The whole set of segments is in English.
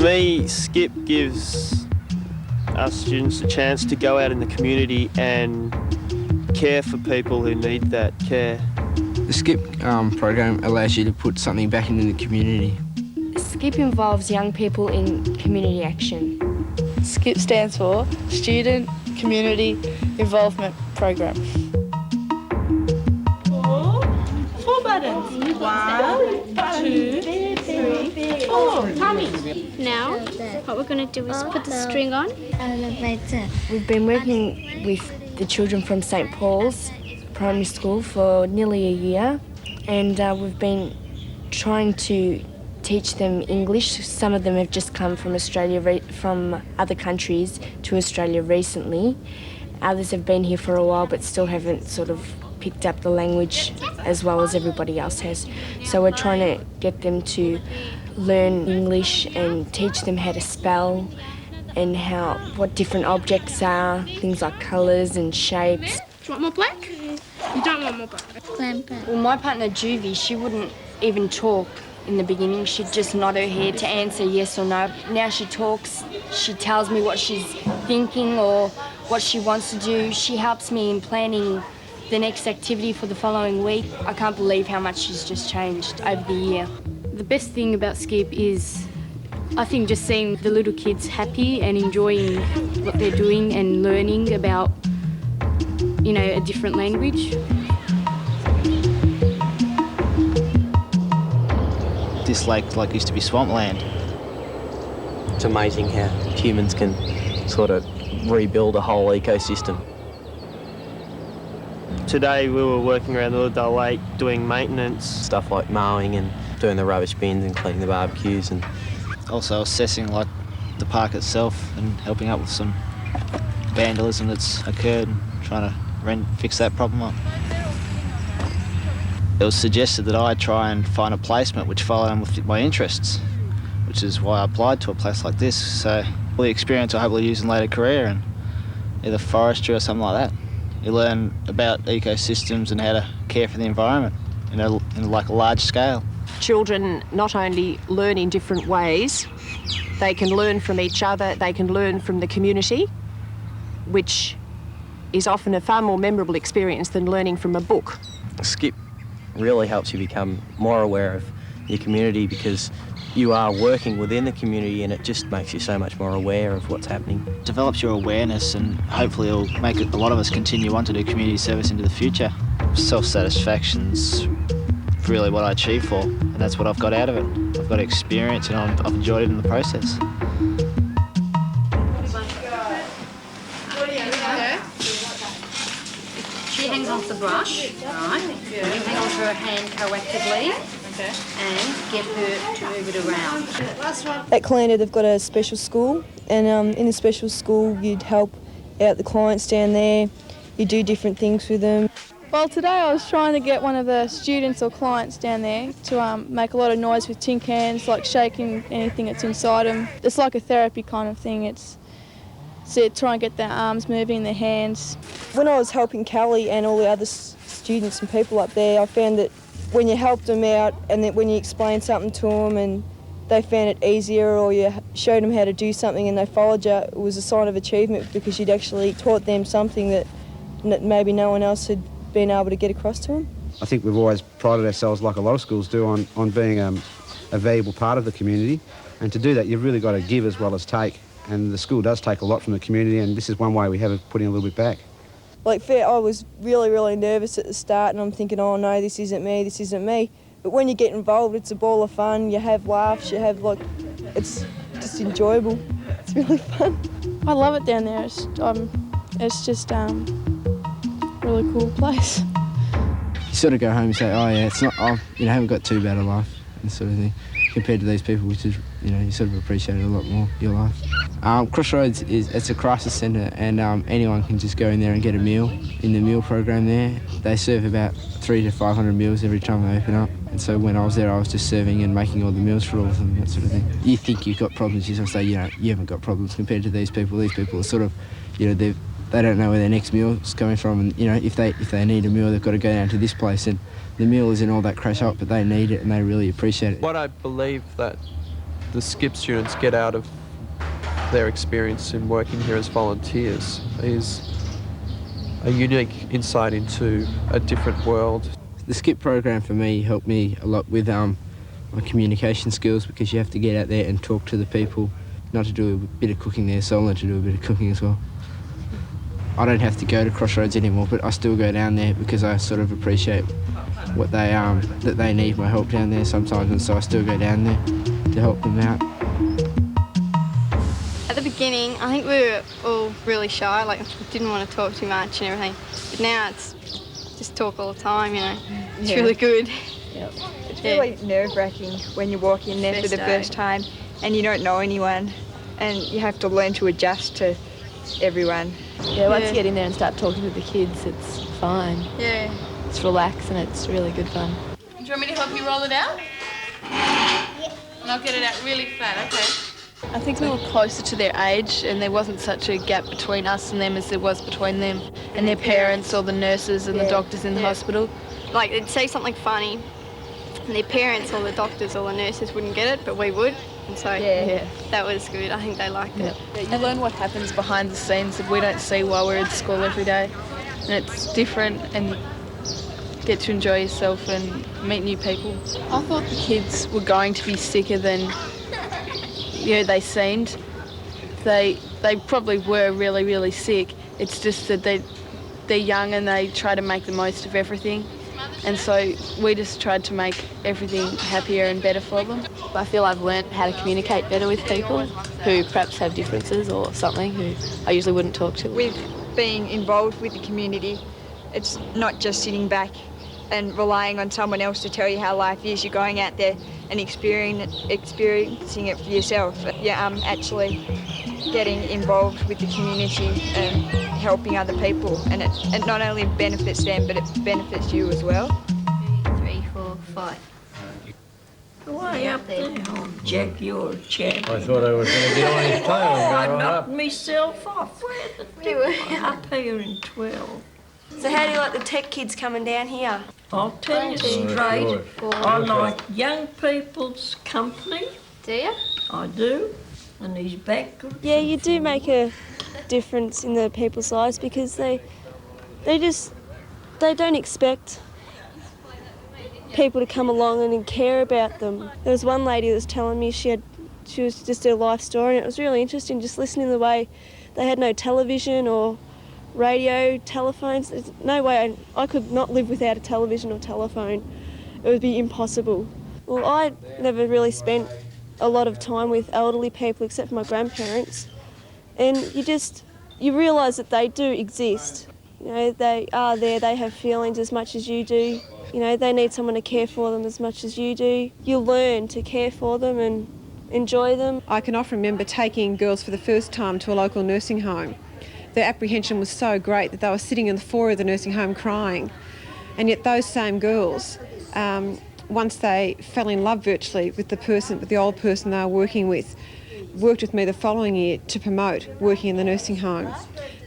me, SCIP gives us students a chance to go out in the community and care for people who need that care. The SCIP program allows you to put something back into the community. SCIP involves young people in community action. SCIP stands for Student Community Involvement Program. Four buttons. 1, 2, 3, 4. Tommy. Now, what we're going to do is put the string on. We've been working with the children from St Paul's Primary School for nearly a year, and we've been trying to teach them English. Some of them have just come from Australia, from other countries to Australia recently. Others have been here for a while but still haven't sort of picked up the language as well as everybody else has. So we're trying to get them to learn English and teach them how to spell and what different objects are, things like colours and shapes. Do you want more black? You don't want more black. Well, my partner Juvie, she wouldn't even talk in the beginning. She'd just nod her head to answer yes or no. Now she talks, she tells me what she's thinking or what she wants to do. She helps me in planning the next activity for the following week. I can't believe how much she's just changed over the year. The best thing about SCIP is, I think, just seeing the little kids happy and enjoying what they're doing and learning about, you know, a different language. This lake used to be swampland. It's amazing how humans can sort of rebuild a whole ecosystem. Today we were working around the Lillydale Lake doing maintenance. Stuff like mowing and doing the rubbish bins and cleaning the barbecues, and Also assessing the park itself and helping up with some vandalism that's occurred and trying to fix that problem up. It was suggested that I try and find a placement which followed on with my interests, which is why I applied to a place like this. So all the experience I hopefully use in later career in either forestry or something like that. You learn about ecosystems and how to care for the environment in a large scale. Children not only learn in different ways, they can learn from each other, they can learn from the community, which is often a far more memorable experience than learning from a book. SCIP really helps you become more aware of your community because you are working within the community, and it just makes you so much more aware of what's happening. Develops your awareness, and hopefully it'll make a lot of us continue on to do community service into the future. Self-satisfaction's really what I achieve for, and that's what I've got out of it. I've got experience and I've enjoyed it in the process. She hangs off the brush, right? You hang onto her hand coactively and get her to move it around. At Colanda they've got a special school, and in the special school you'd help out the clients down there, you do different things with them. Well, today I was trying to get one of the students or clients down there to make a lot of noise with tin cans, like shaking anything that's inside them. It's like a therapy kind of thing. It's to try and get their arms moving, their hands. When I was helping Callie and all the other students and people up there, I found that when you helped them out and that when you explained something to them and they found it easier, or you showed them how to do something and they followed you, it was a sign of achievement because you'd actually taught them something that maybe no one else had been able to get across to them. I think we've always prided ourselves, like a lot of schools do, on being a valuable part of the community, and to do that you've really got to give as well as take, and the school does take a lot from the community, and this is one way we have of putting a little bit back. I was really nervous at the start, and I'm thinking, oh no, this isn't me. But when you get involved, it's a ball of fun. You have laughs, it's just enjoyable. It's really fun. I love it down there. It's just really cool place. You sort of go home and say, oh yeah, it's not, I haven't got too bad a life, and sort of thing, compared to these people, which is, you sort of appreciate it a lot more, your life. Crossroads it's a crisis centre, and anyone can just go in there and get a meal in the meal program there. They serve about 300 to 500 meals every time they open up, and so when I was there I was just serving and making all the meals for all of them, that sort of thing. You think you've got problems, you sort of say, you haven't got problems compared to these people. These people are sort of, they don't know where their next meal's coming from, and if they need a meal, they've got to go down to this place, and the meal isn't all that crash up, but they need it and they really appreciate it. What I believe that the SCIP students get out of their experience in working here as volunteers is a unique insight into a different world. The SCIP program for me helped me a lot with my communication skills, because you have to get out there and talk to the people, not to do a bit of cooking there, so I learned to do a bit of cooking as well. I don't have to go to Crossroads anymore, but I still go down there because I sort of appreciate what they that they need my help down there sometimes, and so I still go down there to help them out. At the beginning, I think we were all really shy, like didn't want to talk too much and everything. But now it's just talk all the time, you know. It's really good. Yep. It's really nerve-wracking when you walk in there for the first time and you don't know anyone, and you have to learn to adjust to everyone. Yeah, once you get in there and start talking to the kids, it's fine. Yeah. It's relaxed and it's really good fun. Do you want me to help you roll it out? Yeah. And I'll get it out really flat, okay. I think we were closer to their age, and there wasn't such a gap between us and them as there was between them and their parents or the nurses and the doctors in the hospital. Like, they'd say something funny, and their parents or the doctors or the nurses wouldn't get it, but we would. And so that was good. I think they liked it. You learn what happens behind the scenes that we don't see while we're at school every day. And it's different, and you get to enjoy yourself and meet new people. I thought the kids were going to be sicker than they seemed. They probably were really, really sick. It's just that they're young and they try to make the most of everything. And so we just tried to make everything happier and better for them. I feel I've learnt how to communicate better with people who perhaps have differences or something who I usually wouldn't talk to. With being involved with the community, it's not just sitting back and relying on someone else to tell you how life is. You're going out there and experiencing it for yourself. You're actually getting involved with the community and helping other people, and it not only benefits them, but it benefits you as well. 3, 4, 5. Way up there. Oh, Jack, you're a champion. I thought I was going to get on his tail I and go knocked up. myself off. Where the up here in 12. So how do you like the tech kids coming down here? I'll tell you straight, I like young people's company. Do you? I do. And he's back good. Yeah, you do make a difference in the people's lives, because they don't expect people to come along and care about them. There was one lady that was telling me she was just her life story, and it was really interesting just listening to the way they had no television or radio, telephones. There's no way I could not live without a television or telephone. It would be impossible. Well, I never really spent a lot of time with elderly people except for my grandparents, and you realise that they do exist. You know, they are there, they have feelings as much as you do. You know, they need someone to care for them as much as you do. You learn to care for them and enjoy them. I can often remember taking girls for the first time to a local nursing home. Their apprehension was so great that they were sitting in the foyer of the nursing home crying. And yet those same girls, once they fell in love virtually with the old person they were working with me the following year to promote working in the nursing home.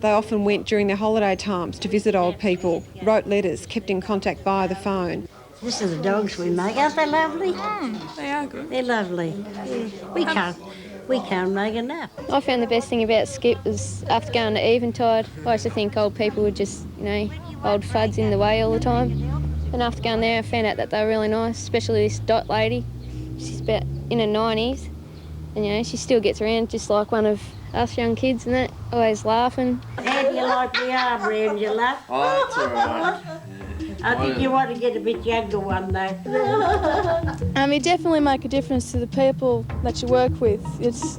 They often went during their holiday times to visit old people, wrote letters, kept in contact via the phone. This are the dogs we make. Aren't they lovely? They are good. They're lovely. Yeah. We can't make enough. I found the best thing about SCIP was after going to Eventide, I used to think old people were just, old fuds in the way all the time. And after going there, I found out that they were really nice, especially this Dot lady. She's about in her 90s, and she still gets around just like one of us young kids and that, always laughing. How do you like the arm around your lap? Oh, it's all right. I think you want to get a bit younger one day. You definitely make a difference to the people that you work with. It's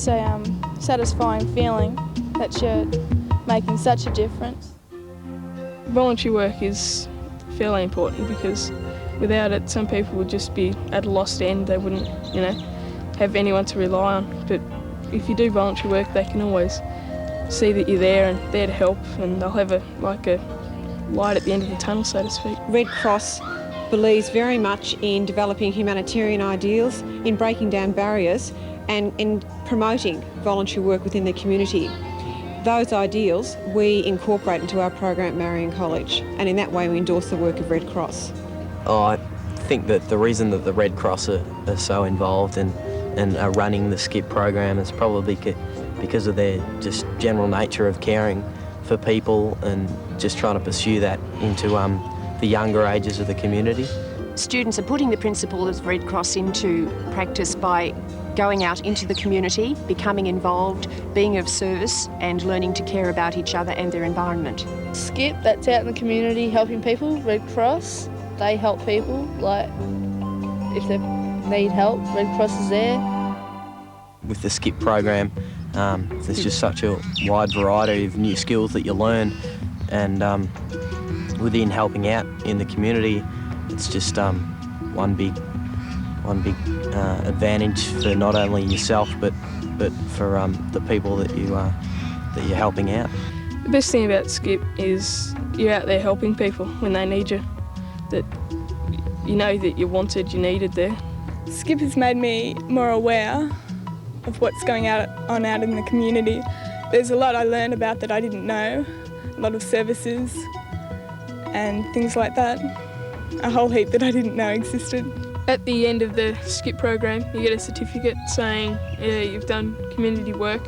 a satisfying feeling that you're making such a difference. Voluntary work is fairly important, because without it, some people would just be at a lost end. They wouldn't, have anyone to rely on. But if you do voluntary work, they can always see that you're there and there to help, and they'll have a light at the end of the tunnel, so to speak. Red Cross believes very much in developing humanitarian ideals, in breaking down barriers and in promoting voluntary work within the community. Those ideals we incorporate into our program at Marion College, and in that way we endorse the work of Red Cross. I think that the reason that the Red Cross are so involved and and are running the SCIP program is probably because of their just general nature of caring for people and just trying to pursue that into the younger ages of the community. Students are putting the principles of Red Cross into practice by going out into the community, becoming involved, being of service and learning to care about each other and their environment. SCIP, that's out in the community helping people. Red Cross, they help people. Like, if they need help, Red Cross is there. With the SCIP program, there's just such a wide variety of new skills that you learn, and within helping out in the community, it's just one big advantage for not only yourself but for the people that you're helping out. The best thing about SCIP is you're out there helping people when they need you. That you know that you're wanted, you're needed there. SCIP has made me more aware of what's going on out in the community. There's a lot I learned about that I didn't know, a lot of services and things like that, a whole heap that I didn't know existed. At the end of the SCIP program, you get a certificate saying you've done community work,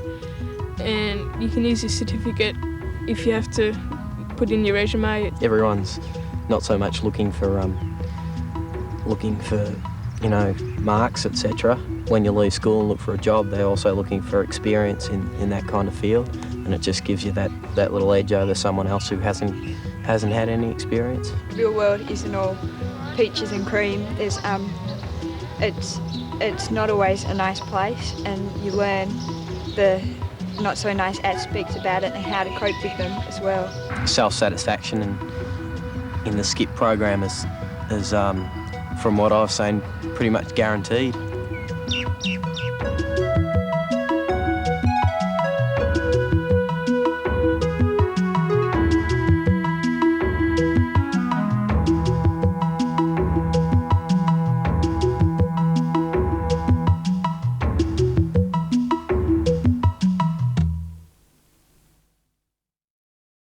and you can use this certificate if you have to put in your resume. Everyone's not so much looking for marks, etc. When you leave school and look for a job, they're also looking for experience in that kind of field, and it just gives you that little edge over someone else who hasn't had any experience. The real world isn't all peaches and cream. There's it's not always a nice place, and you learn the not so nice aspects about it and how to cope with them as well. Self-satisfaction in the SCIP program is from what I've seen, pretty much guaranteed.